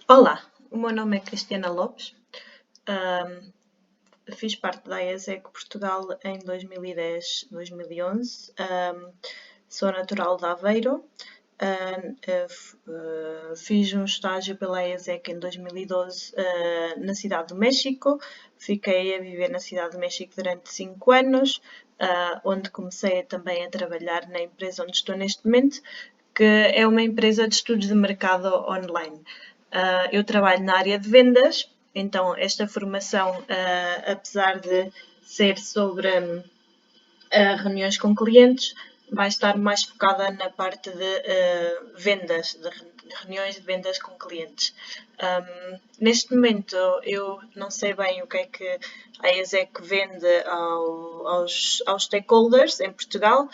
Olá, o meu nome é Cristiana Lopes. Ahm, Fiz parte da AESEC Portugal em 2010, 2011. Sou natural de Aveiro. Fiz um estágio pela AESEC em 2012 na Cidade do México. Fiquei a viver na Cidade do México durante 5 anos, onde comecei também a trabalhar na empresa onde estou neste momento, que é uma empresa de estudos de mercado online. Eu trabalho na área de vendas, então esta formação, apesar de ser sobre reuniões com clientes, vai estar mais focada na parte de vendas, de reuniões de vendas com clientes. Neste momento eu não sei bem o que é que a ESEC vende aos stakeholders em Portugal.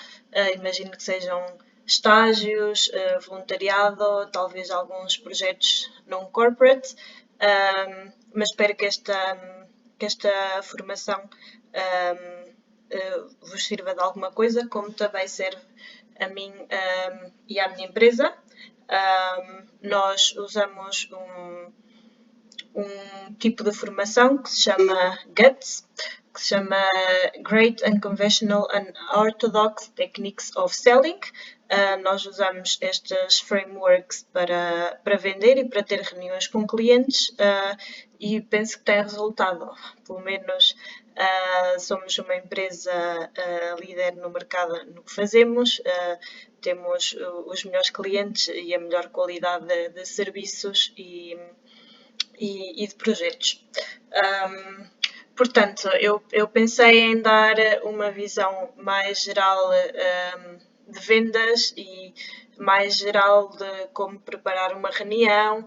Imagino que sejam estágios, voluntariado, talvez alguns projetos non-corporate, mas espero que esta formação vos sirva de alguma coisa, como também serve a mim e à minha empresa. Nós usamos um tipo de formação que se chama GUTS, que se chama Great Unconventional and Orthodox Techniques of Selling. Nós usamos estes frameworks para vender e para ter reuniões com clientes e penso que tem resultado. Pelo menos somos uma empresa líder no mercado no que fazemos, temos os melhores clientes e a melhor qualidade de serviços e de projetos. Portanto, eu pensei em dar uma visão mais geral de vendas e mais geral de como preparar uma reunião,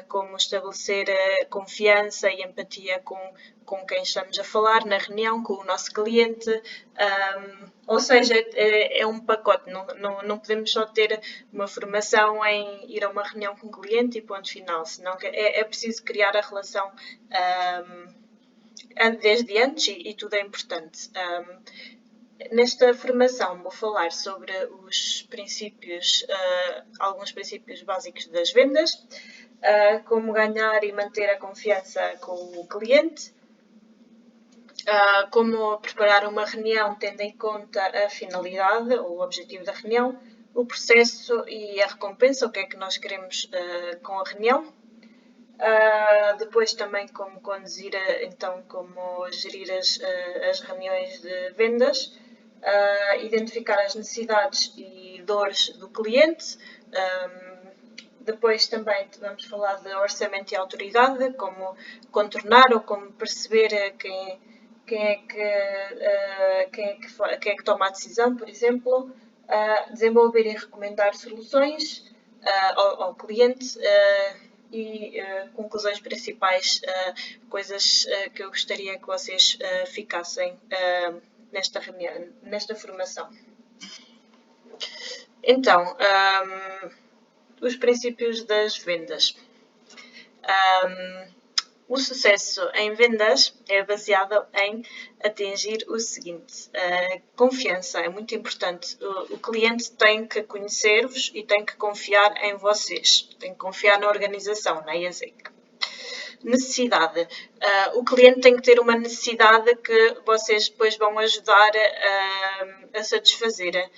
como estabelecer confiança e empatia com quem estamos a falar na reunião, com o nosso cliente. Ou seja, é um pacote, não podemos só ter uma formação em ir a uma reunião com o cliente e ponto final, senão é preciso criar a relação desde antes e tudo é importante. Nesta formação vou falar sobre os princípios, alguns princípios básicos das vendas, como ganhar e manter a confiança com o cliente, como preparar uma reunião tendo em conta a finalidade, o objetivo da reunião, o processo e a recompensa, o que é que nós queremos com a reunião. Depois também como conduzir, então como gerir as reuniões de vendas, identificar as necessidades e dores do cliente. Depois também vamos falar de orçamento e autoridade, como contornar ou como perceber quem é que toma a decisão, por exemplo. Desenvolver e recomendar soluções ao cliente e conclusões principais, coisas que eu gostaria que vocês ficassem nesta reunião, nesta formação. Então, os princípios das vendas. O sucesso em vendas é baseado em atingir o seguinte: confiança é muito importante. O cliente tem que conhecer-vos e tem que confiar em vocês, tem que confiar na organização, na ESEC. Necessidade. O cliente tem que ter uma necessidade que vocês depois vão ajudar a satisfazer.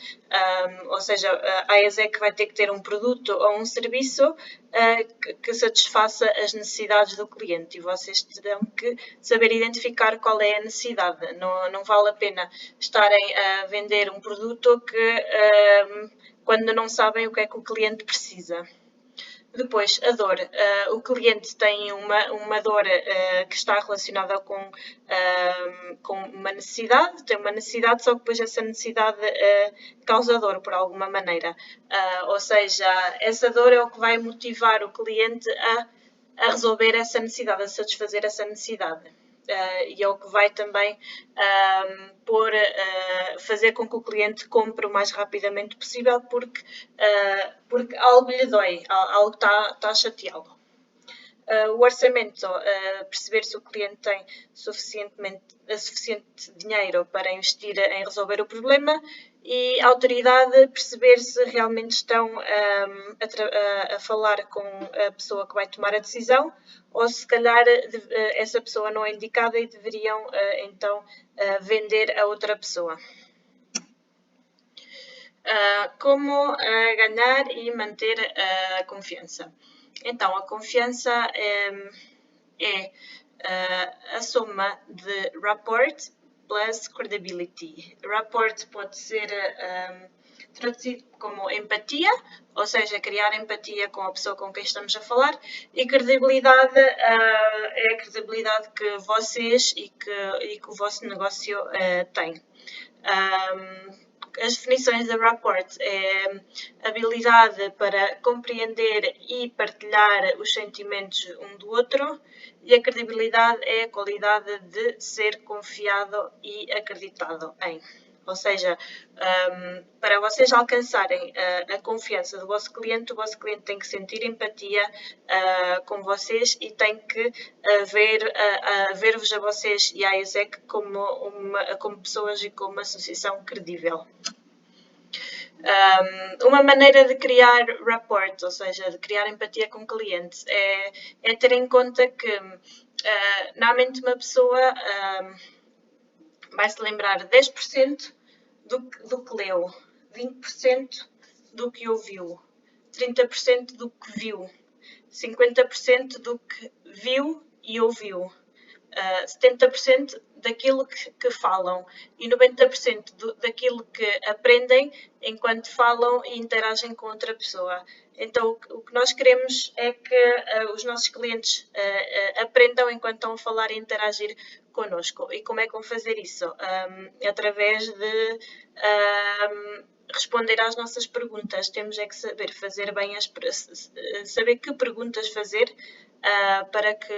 Ou seja, a ESEC vai ter que ter um produto ou um serviço que satisfaça as necessidades do cliente e vocês terão que saber identificar qual é a necessidade. Não vale a pena estarem a vender um produto quando não sabem o que é que o cliente precisa. Depois, a dor. O cliente tem uma dor que está relacionada com uma necessidade, tem uma necessidade, só que depois essa necessidade causa dor por alguma maneira. Ou seja, essa dor é o que vai motivar o cliente a resolver essa necessidade, a satisfazer essa necessidade. E é o que vai também fazer com que o cliente compre o mais rapidamente possível porque algo lhe dói, algo está a chateá-lo. o orçamento, perceber se o cliente tem suficiente dinheiro para investir em resolver o problema, e a autoridade, perceber se realmente estão a falar com a pessoa que vai tomar a decisão, ou se calhar essa pessoa não é indicada e deveriam então vender a outra pessoa. Como ganhar e manter a confiança? Então, a confiança é a soma de rapport plus credibility. Rapport pode ser traduzido como empatia, ou seja, criar empatia com a pessoa com quem estamos a falar, e credibilidade é a credibilidade que vocês e que o vosso negócio tem. As definições da rapport é habilidade para compreender e partilhar os sentimentos um do outro, e a credibilidade é a qualidade de ser confiado e acreditado em. Ou seja, para vocês alcançarem a confiança do vosso cliente, o vosso cliente tem que sentir empatia com vocês e tem que ver-vos a vocês e à ESEC como pessoas e como uma associação credível. Uma maneira de criar rapport, ou seja, de criar empatia com clientes, é ter em conta que normalmente uma pessoa vai se lembrar 10% do que leu, 20% do que ouviu, 30% do que viu, 50% do que viu e ouviu, 70% daquilo que falam e 90% daquilo que aprendem enquanto falam e interagem com outra pessoa. Então, o que nós queremos é que os nossos clientes aprendam enquanto estão a falar e interagir connosco. E como é que vão fazer isso? Através de responder às nossas perguntas. Temos é que saber fazer bem saber que perguntas fazer para que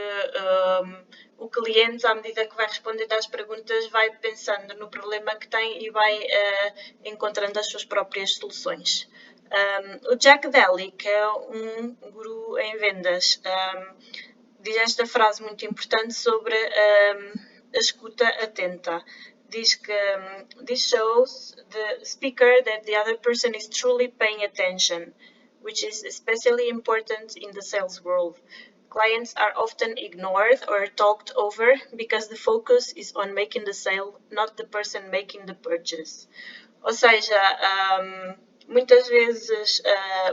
o cliente, à medida que vai responder às perguntas, vai pensando no problema que tem e vai encontrando as suas próprias soluções. O Jack Daly, que é um guru em vendas, diz esta frase muito importante sobre a escuta atenta. Diz que this shows the speaker that the other person is truly paying attention, which is especially important in the sales world. Clients are often ignored or talked over because the focus is on making the sale, not the person making the purchase. Ou seja, muitas vezes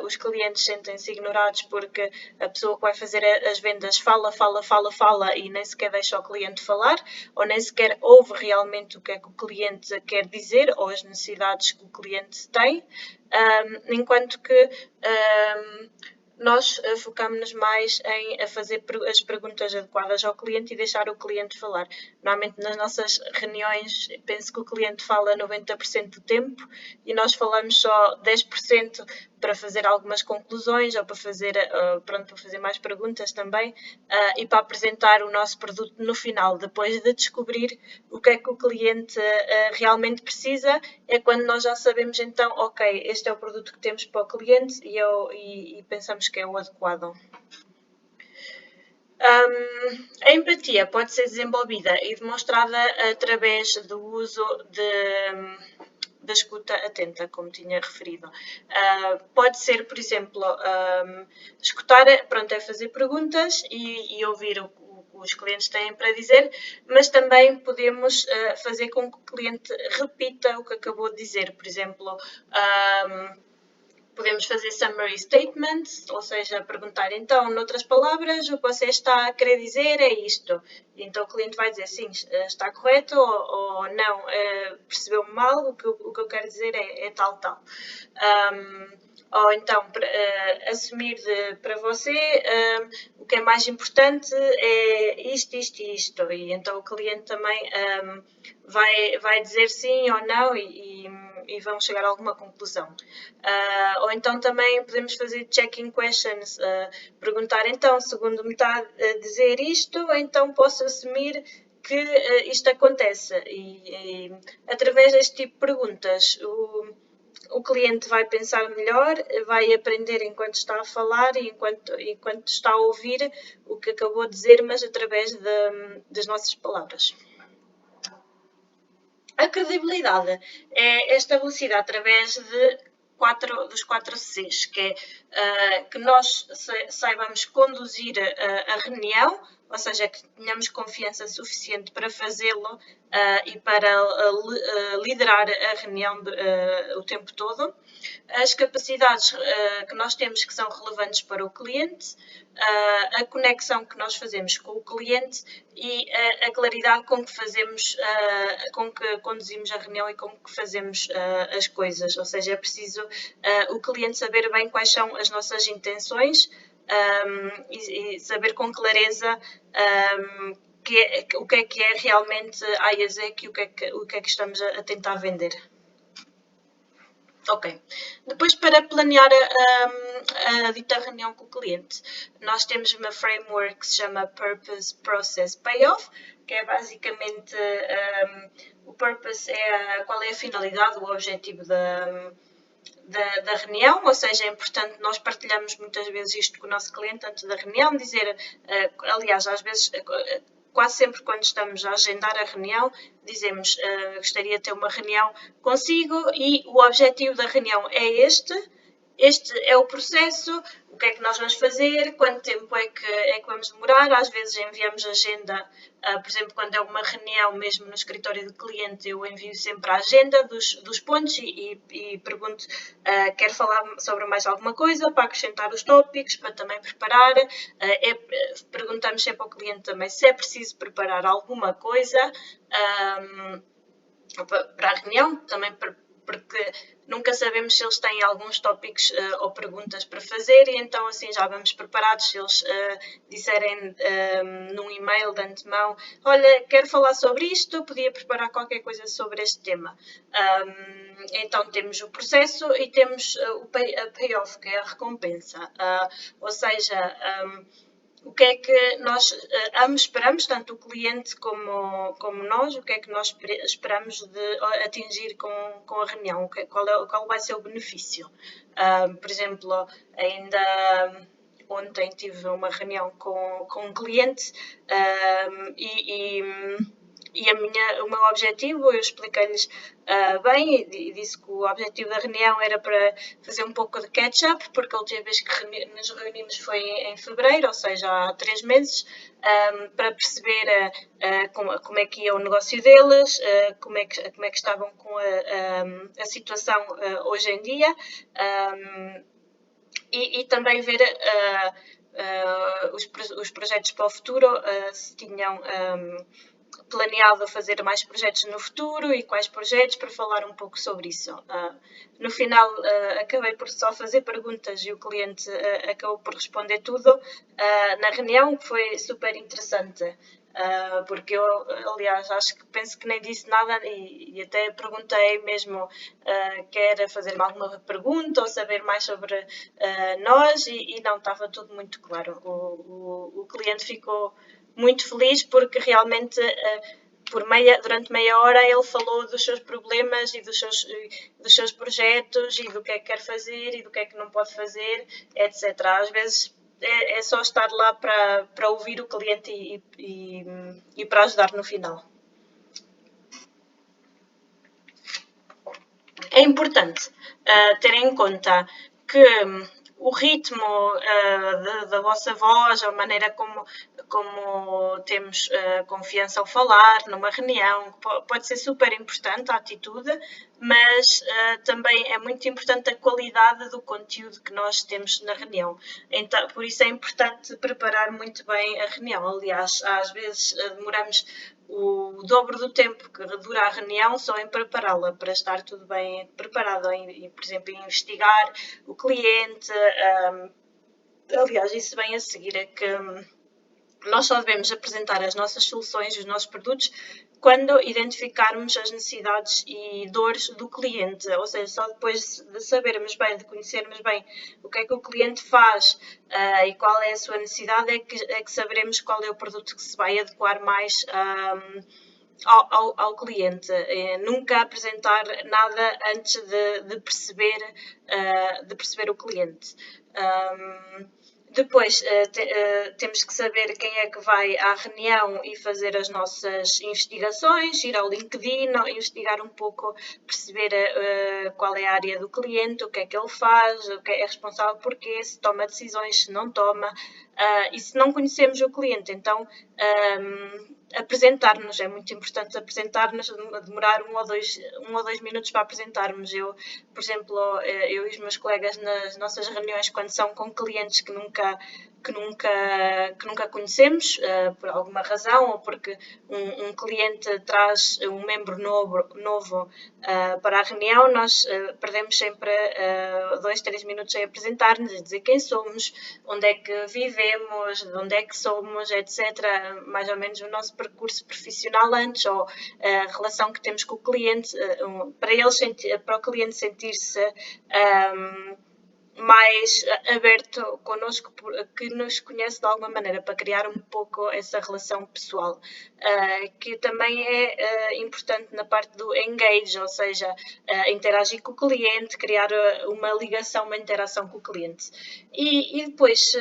os clientes sentem-se ignorados porque a pessoa que vai fazer as vendas fala e nem sequer deixa o cliente falar, ou nem sequer ouve realmente o que é que o cliente quer dizer ou as necessidades que o cliente tem, enquanto que nós focamos-nos mais em fazer as perguntas adequadas ao cliente e deixar o cliente falar. Normalmente nas nossas reuniões, penso que o cliente fala 90% do tempo e nós falamos só 10% para fazer algumas conclusões ou para fazer mais perguntas também e para apresentar o nosso produto no final. Depois de descobrir o que é que o cliente realmente precisa, é quando nós já sabemos então, ok, este é o produto que temos para o cliente e pensamos que é o adequado. A empatia pode ser desenvolvida e demonstrada através do uso da escuta atenta, como tinha referido. Pode ser, por exemplo, escutar, é fazer perguntas e ouvir o que os clientes têm para dizer, mas também podemos fazer com que o cliente repita o que acabou de dizer. Por exemplo, podemos fazer summary statements, ou seja, perguntar então, noutras palavras, o que você está a querer dizer é isto. E então o cliente vai dizer sim, está correto, ou não, percebeu-me mal, o que eu quero dizer é tal. Ou então, assumir para você o que é mais importante é isto. E então o cliente também vai dizer sim ou não e vão chegar a alguma conclusão. Ou então também podemos fazer checking questions, perguntar então, segundo me está a dizer isto, então posso assumir que isto acontece. E através deste tipo de perguntas, o cliente vai pensar melhor, vai aprender enquanto está a falar e enquanto está a ouvir o que acabou de dizer, mas através das nossas palavras. A credibilidade é estabelecida através dos 4 Cs, que é que nós saibamos conduzir a reunião, ou seja, que tenhamos confiança suficiente para fazê-lo e para liderar a reunião o tempo todo. As capacidades que nós temos que são relevantes para o cliente, a conexão que nós fazemos com o cliente e a claridade com que fazemos, com que conduzimos a reunião e com que fazemos as coisas. Ou seja, é preciso o cliente saber bem quais são as nossas intenções e saber com clareza o que é realmente A e Z e o que é que estamos a tentar vender. Ok. Depois, para planear a dita reunião com o cliente, nós temos uma framework que se chama Purpose, Process, Payoff, que é basicamente o purpose é qual é a finalidade, o objetivo da reunião, ou seja, é importante, nós partilhamos muitas vezes isto com o nosso cliente antes da reunião, dizer, aliás, às vezes, quase sempre quando estamos a agendar a reunião, dizemos, gostaria de ter uma reunião consigo e o objetivo da reunião é este é o processo, o que é que nós vamos fazer, quanto tempo é que vamos demorar, às vezes enviamos agenda, por exemplo, quando é uma reunião mesmo no escritório do cliente, eu envio sempre a agenda dos pontos e pergunto, quer falar sobre mais alguma coisa, para acrescentar os tópicos, para também preparar, perguntamos sempre ao cliente também se é preciso preparar alguma coisa para a reunião, também porque nunca sabemos se eles têm alguns tópicos ou perguntas para fazer e então assim já vamos preparados se eles disserem num e-mail de antemão, olha, quero falar sobre isto, podia preparar qualquer coisa sobre este tema. Então temos o processo e temos a payoff, que é a recompensa, ou seja, o que é que nós ambos esperamos, tanto o cliente como nós, o que é que nós esperamos de atingir com a reunião, qual vai ser o benefício. Por exemplo, ainda ontem tive uma reunião com um cliente e o meu objetivo, eu expliquei-lhes bem e disse que o objetivo da reunião era para fazer um pouco de catch-up, porque a última vez que nos reunimos foi em fevereiro, ou seja, há 3 meses, para perceber como é que ia o negócio deles, como é que estavam com a situação hoje em dia e também ver os projetos para o futuro, se tinham planeado fazer mais projetos no futuro e quais projetos, para falar um pouco sobre isso. No final, acabei por só fazer perguntas e o cliente acabou por responder tudo na reunião, que foi super interessante. Porque eu, aliás, penso que nem disse nada e até perguntei mesmo quer fazer-me alguma pergunta ou saber mais sobre nós e não, estava tudo muito claro. O cliente ficou muito feliz porque realmente durante meia hora ele falou dos seus problemas e dos seus projetos e do que é que quer fazer e do que é que não pode fazer, etc. Às vezes é só estar lá para ouvir o cliente e para ajudar no final. É importante ter em conta que o ritmo da vossa voz, a maneira como temos confiança ao falar numa reunião, pode ser super importante a atitude, mas também é muito importante a qualidade do conteúdo que nós temos na reunião. Então, por isso é importante preparar muito bem a reunião. Aliás, às vezes demoramos o dobro do tempo que dura a reunião só em prepará-la, para estar tudo bem preparado, por exemplo, em investigar o cliente. Aliás, isso vem a seguir, é que nós só devemos apresentar as nossas soluções, os nossos produtos, quando identificarmos as necessidades e dores do cliente, ou seja, só depois de sabermos bem, de conhecermos bem o que é que o cliente faz e qual é a sua necessidade, é que saberemos qual é o produto que se vai adequar mais ao cliente. Nunca apresentar nada antes de perceber o cliente. Depois, temos que saber quem é que vai à reunião e fazer as nossas investigações, ir ao LinkedIn, investigar um pouco, perceber qual é a área do cliente, o que é que ele faz, o que é responsável por quê, se toma decisões, se não toma. E se não conhecemos o cliente, então apresentar-nos, é muito importante apresentar-nos, demorar um ou dois minutos para apresentarmos. Por exemplo, eu e os meus colegas nas nossas reuniões, quando são com clientes que nunca conhecemos, por alguma razão, ou porque um cliente traz um membro novo para a reunião, nós perdemos sempre 2-3 minutos a apresentar-nos, a dizer quem somos, onde é que vivemos, de onde é que somos, etc. Mais ou menos o nosso percurso profissional antes, ou a relação que temos com o cliente, para o cliente sentir-se mais aberto connosco, que nos conhece de alguma maneira, para criar um pouco essa relação pessoal, que também é importante na parte do engage, ou seja, interagir com o cliente, criar uma ligação, uma interação com o cliente. E depois,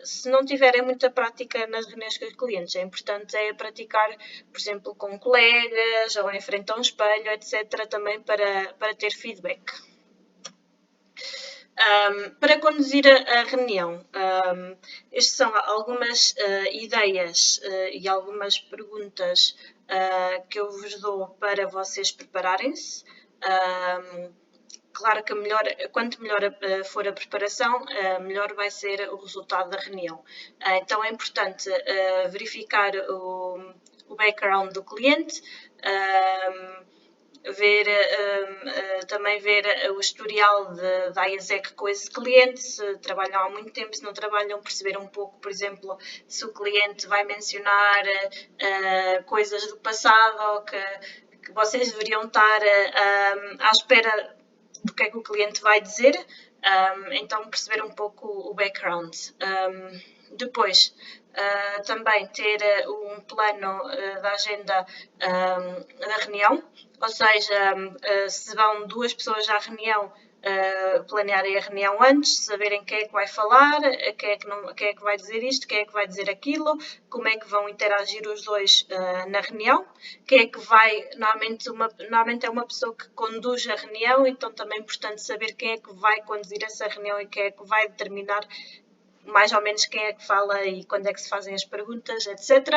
se não tiverem muita prática nas reuniões com os clientes, é importante praticar, por exemplo, com colegas, ou em frente a um espelho, etc., também para ter feedback. Para conduzir a reunião, estas são algumas ideias e algumas perguntas que eu vos dou para vocês prepararem-se. Claro que quanto melhor for a preparação, melhor vai ser o resultado da reunião. Então é importante verificar o background do cliente, também ver o historial da IASEC com esse cliente, se trabalham há muito tempo, se não trabalham, perceber um pouco, por exemplo, se o cliente vai mencionar coisas do passado que vocês deveriam estar à espera do que é que o cliente vai dizer, então perceber um pouco o background. Depois, também ter um plano da agenda da reunião, ou seja, se vão 2 pessoas à reunião, planearem a reunião antes, saberem quem é que vai falar, quem é que vai dizer isto, quem é que vai dizer aquilo, como é que vão interagir os dois na reunião, quem é que vai, normalmente é uma pessoa que conduz a reunião, então também é importante saber quem é que vai conduzir essa reunião e quem é que vai determinar mais ou menos quem é que fala e quando é que se fazem as perguntas, etc.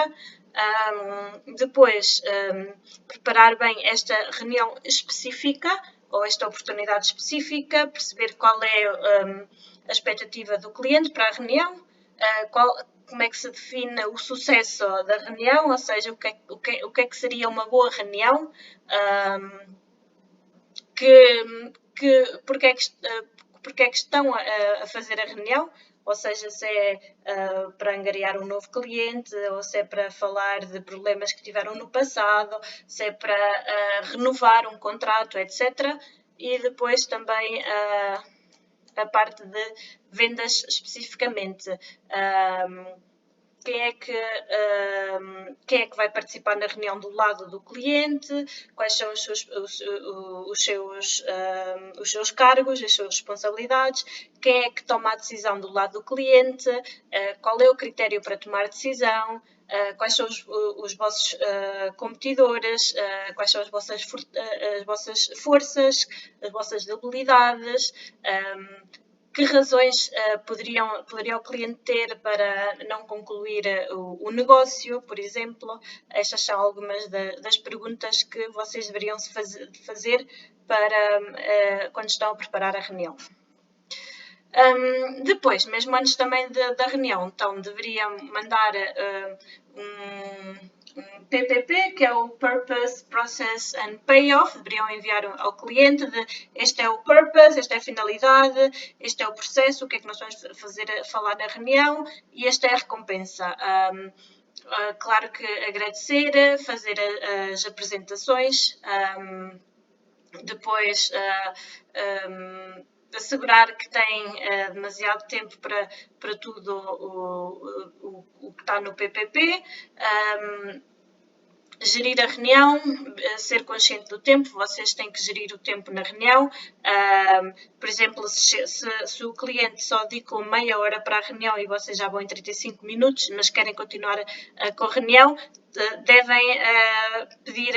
Depois, preparar bem esta reunião específica ou esta oportunidade específica, perceber qual é a expectativa do cliente para a reunião, como é que se define o sucesso da reunião, ou seja, o que é que seria uma boa reunião, porque é que estão a fazer a reunião, ou seja, se é para angariar um novo cliente, ou se é para falar de problemas que tiveram no passado, se é para renovar um contrato, etc. E depois também a parte de vendas especificamente. Quem é que vai participar na reunião do lado do cliente, quais são os seus cargos, as suas responsabilidades, quem é que toma a decisão do lado do cliente, qual é o critério para tomar decisão, quais são os vossos competidores, quais são as vossas forças, as vossas debilidades, que razões poderia o cliente ter para não concluir o negócio, por exemplo. Estas são algumas das perguntas que vocês deveriam fazer para quando estão a preparar a reunião. Depois, mesmo antes também da reunião, então deveriam mandar um PPP, que é o Purpose, Process and Payoff, deveriam enviar ao cliente este é o purpose, esta é a finalidade, este é o processo, o que é que nós vamos falar na reunião e esta é a recompensa. Claro que agradecer, fazer as apresentações, depois assegurar que tem demasiado tempo para tudo o que está no PPP, Gerir a reunião, ser consciente do tempo, vocês têm que gerir o tempo na reunião. Por exemplo, se o cliente só dedicou meia hora para a reunião e vocês já vão em 35 minutos, mas querem continuar com a reunião, devem pedir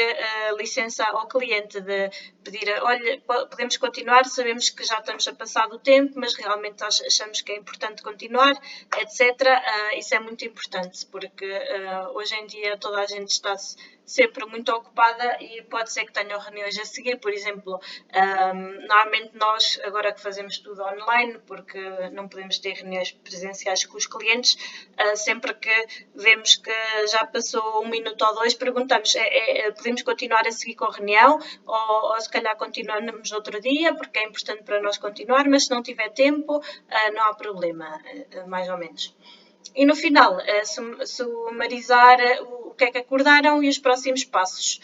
licença ao cliente, de pedir, olha, podemos continuar, sabemos que já estamos a passar do tempo, mas realmente achamos que é importante continuar, etc. Isso é muito importante, porque hoje em dia toda a gente está sempre muito ocupada e pode ser que tenham reuniões a seguir. Por exemplo, normalmente nós, agora que fazemos tudo online, porque não podemos ter reuniões presenciais com os clientes, sempre que vemos que já passou 1 minuto ou 2, perguntamos, podemos continuar a seguir com a reunião ou se calhar continuamos outro dia, porque é importante para nós continuar, mas se não tiver tempo, não há problema, mais ou menos. E no final, sumarizar o que é que acordaram e os próximos passos.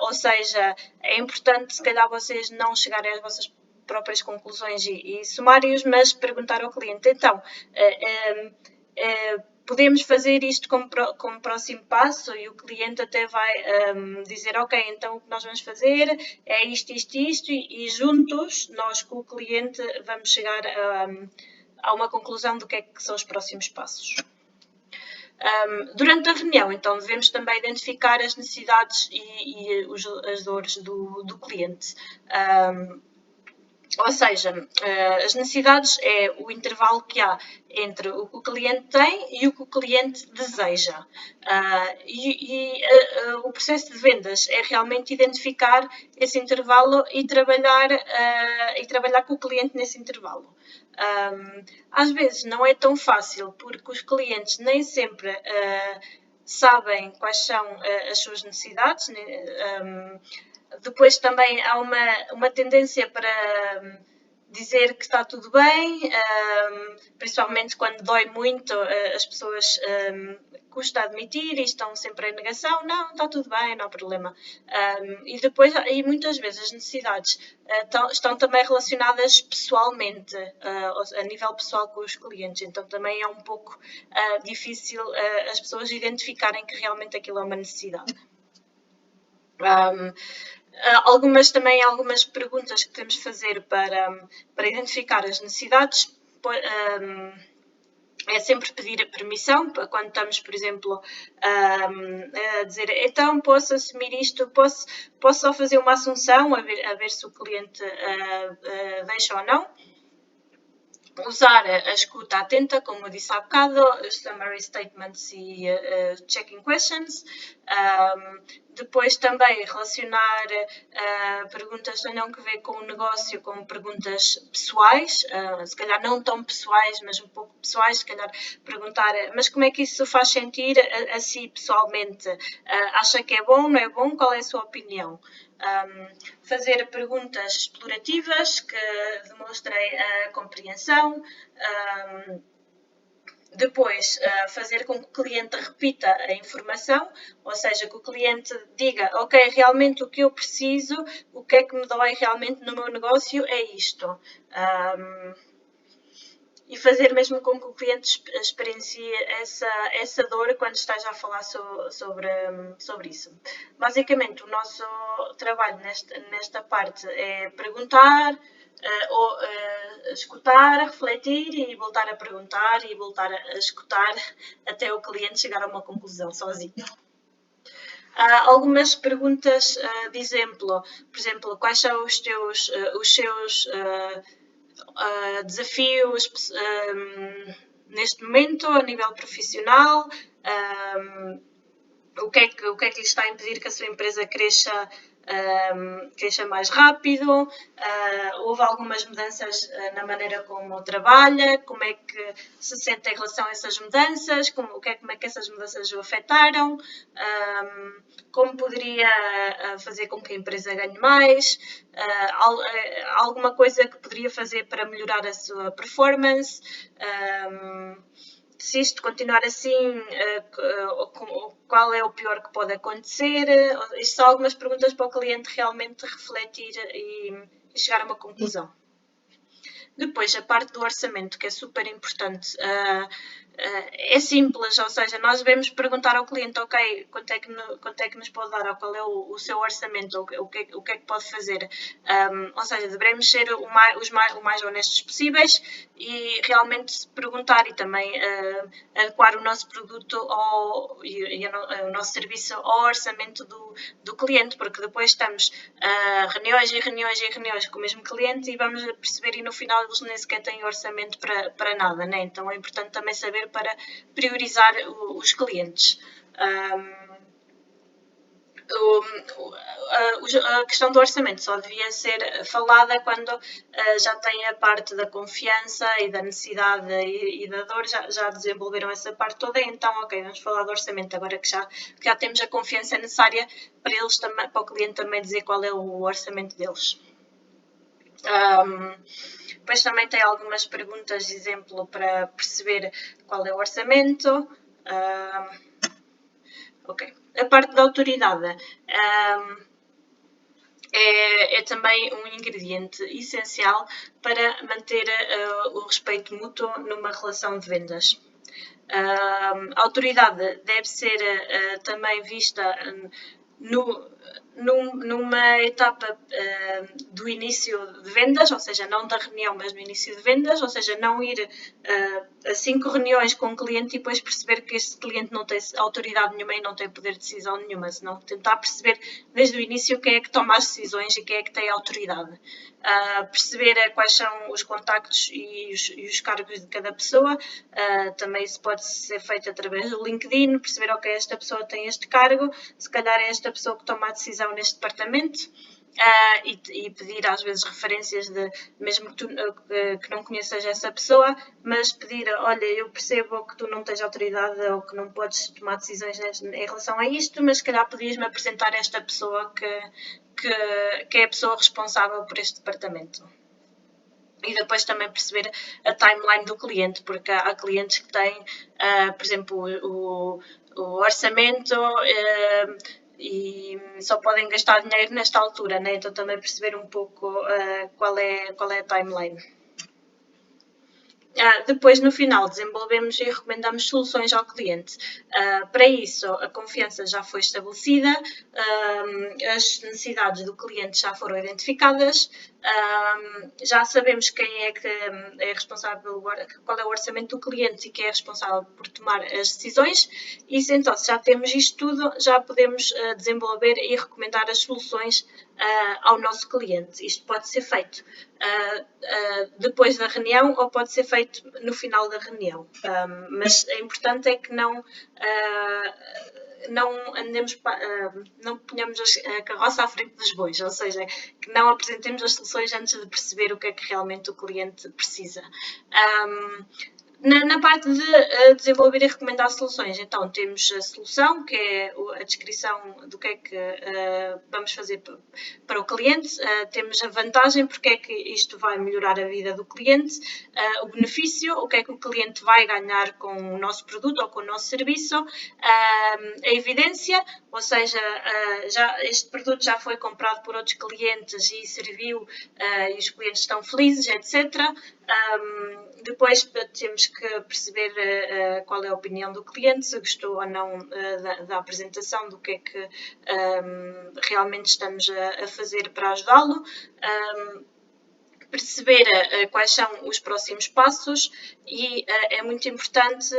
Ou seja, é importante, se calhar, vocês não chegarem às vossas próprias conclusões e sumários, mas perguntar ao cliente, então, podemos fazer isto como próximo passo, e o cliente até vai dizer, ok, então o que nós vamos fazer é isto, isto, isto, e juntos, nós com o cliente, vamos chegar a uma conclusão do que é que são os próximos passos. Durante a reunião, então, devemos também identificar as necessidades e as dores do cliente. Ou seja, as necessidades é o intervalo que há entre o que o cliente tem e o que o cliente deseja. O processo de vendas é realmente identificar esse intervalo e trabalhar com o cliente nesse intervalo. Às vezes não é tão fácil, porque os clientes nem sempre sabem quais são as suas necessidades. Depois também há uma tendência para dizer que está tudo bem, principalmente quando dói muito, as pessoas custa admitir e estão sempre em negação, não, está tudo bem, não há problema. E muitas vezes as necessidades estão também relacionadas pessoalmente, a nível pessoal com os clientes, então também é um pouco difícil as pessoas identificarem que realmente aquilo é uma necessidade. Algumas perguntas que temos de fazer para identificar as necessidades. É sempre pedir permissão, quando estamos, por exemplo, a dizer, então posso assumir isto, posso só fazer uma assunção, a ver se o cliente deixa ou não. Usar a escuta atenta, como eu disse há bocado, summary statements e checking questions. Depois também relacionar perguntas que tenham que ver com o negócio com perguntas pessoais, se calhar não tão pessoais, mas um pouco pessoais, se calhar perguntar, mas como é que isso faz sentir a si pessoalmente? Acha que é bom, não é bom? Qual é a sua opinião? Fazer perguntas explorativas que demonstrem a compreensão. Depois, fazer com que o cliente repita a informação, ou seja, que o cliente diga, ok, realmente o que eu preciso, o que é que me dói realmente no meu negócio é isto. E fazer mesmo com que o cliente experiencie essa dor quando esteja a falar sobre isso. Basicamente, o nosso trabalho nesta parte é perguntar, escutar, refletir e voltar a perguntar e voltar a escutar até o cliente chegar a uma conclusão sozinho. Algumas perguntas de exemplo, por exemplo, quais são os seus desafios neste momento a nível profissional, o que é que lhe está a impedir que a sua empresa cresça mais rápido, houve algumas mudanças na maneira como trabalha, como é que se sente em relação a essas mudanças, como é que essas mudanças o afetaram, como poderia fazer com que a empresa ganhe mais, alguma coisa que poderia fazer para melhorar a sua performance, se isto continuar assim, qual é o pior que pode acontecer? Isto são algumas perguntas para o cliente realmente refletir e chegar a uma conclusão. Depois, a parte do orçamento, que é super importante, é simples, ou seja, nós devemos perguntar ao cliente, ok, quanto é que nos pode dar, ou qual é o seu orçamento, ou o que é que pode fazer. Ou seja, devemos ser o mais honestos possíveis e realmente perguntar e também adequar o nosso produto e o nosso serviço ao orçamento do cliente, porque depois estamos reuniões e reuniões e reuniões com o mesmo cliente e vamos perceber e no final eles nem sequer têm orçamento para nada, né? Então é importante também saber para priorizar os clientes. A questão do orçamento só devia ser falada quando já tem a parte da confiança e da necessidade e da dor, já desenvolveram essa parte toda, então ok, vamos falar do orçamento agora que já temos a confiança necessária para eles também, para o cliente também dizer qual é o orçamento deles. Depois também tem algumas perguntas de exemplo para perceber qual é o orçamento. Ok. A parte da autoridade é também um ingrediente essencial para manter o respeito mútuo numa relação de vendas. A autoridade deve ser também vista numa etapa do início de vendas, ou seja, não da reunião, mas no início de vendas, ou seja, não ir a 5 reuniões com um cliente e depois perceber que este cliente não tem autoridade nenhuma e não tem poder de decisão nenhuma, senão tentar perceber desde o início quem é que toma as decisões e quem é que tem autoridade. Perceber quais são os contactos e os cargos de cada pessoa. Também isso pode ser feito através do LinkedIn, perceber, ok, esta pessoa tem este cargo, se calhar é esta pessoa que toma a decisão neste departamento. E pedir às vezes referências mesmo que não conheças essa pessoa, mas pedir, olha, eu percebo que tu não tens autoridade ou que não podes tomar decisões em relação a isto, mas se calhar podias-me apresentar esta pessoa que é a pessoa responsável por este departamento. E depois também perceber a timeline do cliente, porque há clientes que têm, por exemplo, o orçamento e só podem gastar dinheiro nesta altura, né? Então também perceber um pouco qual é a timeline. Depois, no final, desenvolvemos e recomendamos soluções ao cliente. Para isso, a confiança já foi estabelecida, as necessidades do cliente já foram identificadas, já sabemos quem é que é responsável, qual é o orçamento do cliente e quem é responsável por tomar as decisões. E então, se já temos isto tudo, já podemos desenvolver e recomendar as soluções ao nosso cliente. Isto pode ser feito depois da reunião ou pode ser feito no final da reunião. Mas é importante é que não andemos, não ponhamos a carroça à frente dos bois, ou seja, que não apresentemos as soluções antes de perceber o que é que realmente o cliente precisa. Na parte de desenvolver e recomendar soluções, então temos a solução, que é a descrição do que é que vamos fazer para o cliente, temos a vantagem, porque é que isto vai melhorar a vida do cliente, o benefício, o que é que o cliente vai ganhar com o nosso produto ou com o nosso serviço, a evidência, ou seja, este produto já foi comprado por outros clientes e serviu e os clientes estão felizes, etc. Depois temos que perceber qual é a opinião do cliente, se gostou ou não da apresentação, do que é que realmente estamos a fazer para ajudá-lo. Perceber quais são os próximos passos e é muito importante,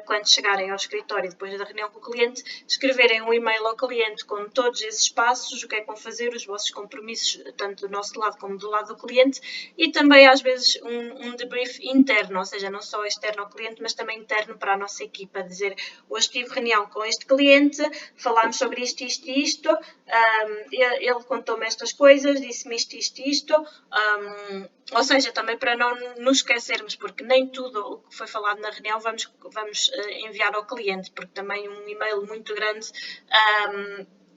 quando chegarem ao escritório depois da reunião com o cliente, escreverem um e-mail ao cliente com todos esses passos, o que é que vão fazer, os vossos compromissos, tanto do nosso lado como do lado do cliente, e também às vezes um debrief interno, ou seja, não só externo ao cliente, mas também interno para a nossa equipa, dizer, hoje tive reunião com este cliente, falámos sobre isto, isto e isto, ele contou-me estas coisas, disse-me isto, isto, ou seja, também para não nos esquecermos, porque nem tudo o que foi falado na reunião vamos enviar ao cliente, porque também um e-mail muito grande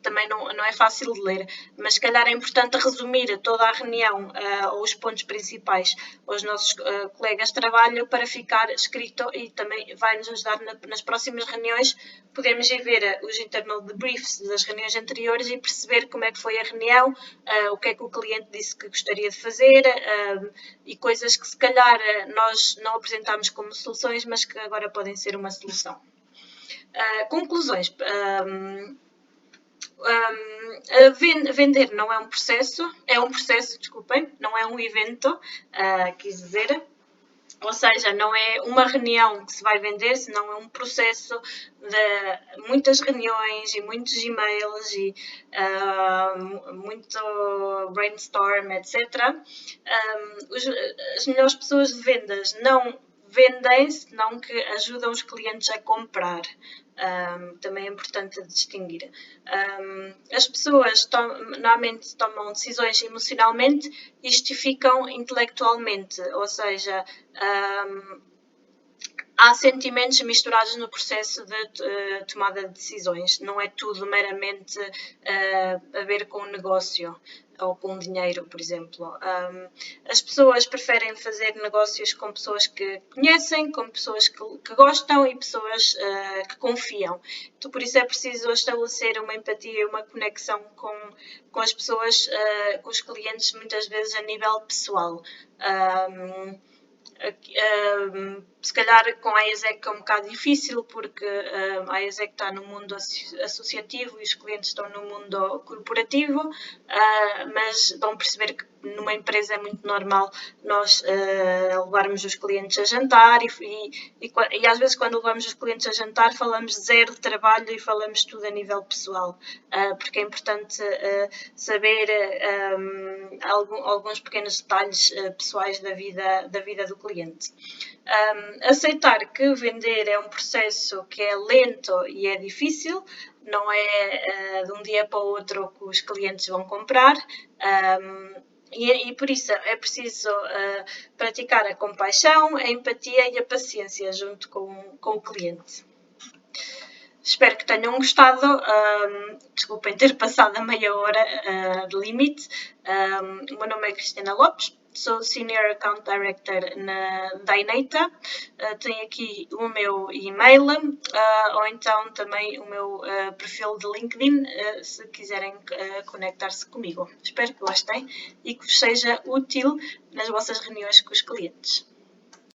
também não é fácil de ler, mas se calhar é importante resumir toda a reunião ou os pontos principais aos nossos colegas de trabalho para ficar escrito e também vai nos ajudar nas próximas reuniões. Podemos ir ver os internal debriefs das reuniões anteriores e perceber como é que foi a reunião, o que é que o cliente disse que gostaria de fazer e coisas que se calhar nós não apresentámos como soluções, mas que agora podem ser uma solução. Conclusões. Vender não é um processo, desculpem, não é um evento, quis dizer. Ou seja, não é uma reunião que se vai vender, senão é um processo de muitas reuniões e muitos e-mails e muito brainstorm, etc. As melhores pessoas de vendas não vendem, senão que ajudam os clientes a comprar. Também é importante distinguir. As pessoas normalmente tomam decisões emocionalmente e justificam intelectualmente, ou seja, há sentimentos misturados no processo de tomada de decisões, não é tudo meramente a ver com o negócio ou com dinheiro, por exemplo. As pessoas preferem fazer negócios com pessoas que conhecem, com pessoas que gostam e pessoas que confiam. Então, por isso é preciso estabelecer uma empatia e uma conexão com as pessoas, com os clientes, muitas vezes a nível pessoal. Se calhar com a ESEC é um bocado difícil, porque a ESEC está no mundo associativo e os clientes estão no mundo corporativo, mas vão perceber que numa empresa é muito normal nós levarmos os clientes a jantar e às vezes quando levamos os clientes a jantar falamos zero de trabalho e falamos tudo a nível pessoal, porque é importante saber alguns pequenos detalhes pessoais da vida do cliente. Aceitar que vender é um processo que é lento e é difícil, não é de um dia para o outro que os clientes vão comprar. E por isso é preciso praticar a compaixão, a empatia e a paciência junto com o cliente. Espero que tenham gostado. Desculpem ter passado a meia hora de limite. O meu nome é Cristina Lopes, sou Senior Account Director da Ineta. Tenho aqui o meu e-mail ou então também o meu perfil de LinkedIn, se quiserem conectar-se comigo. Espero que gostem e que vos seja útil nas vossas reuniões com os clientes.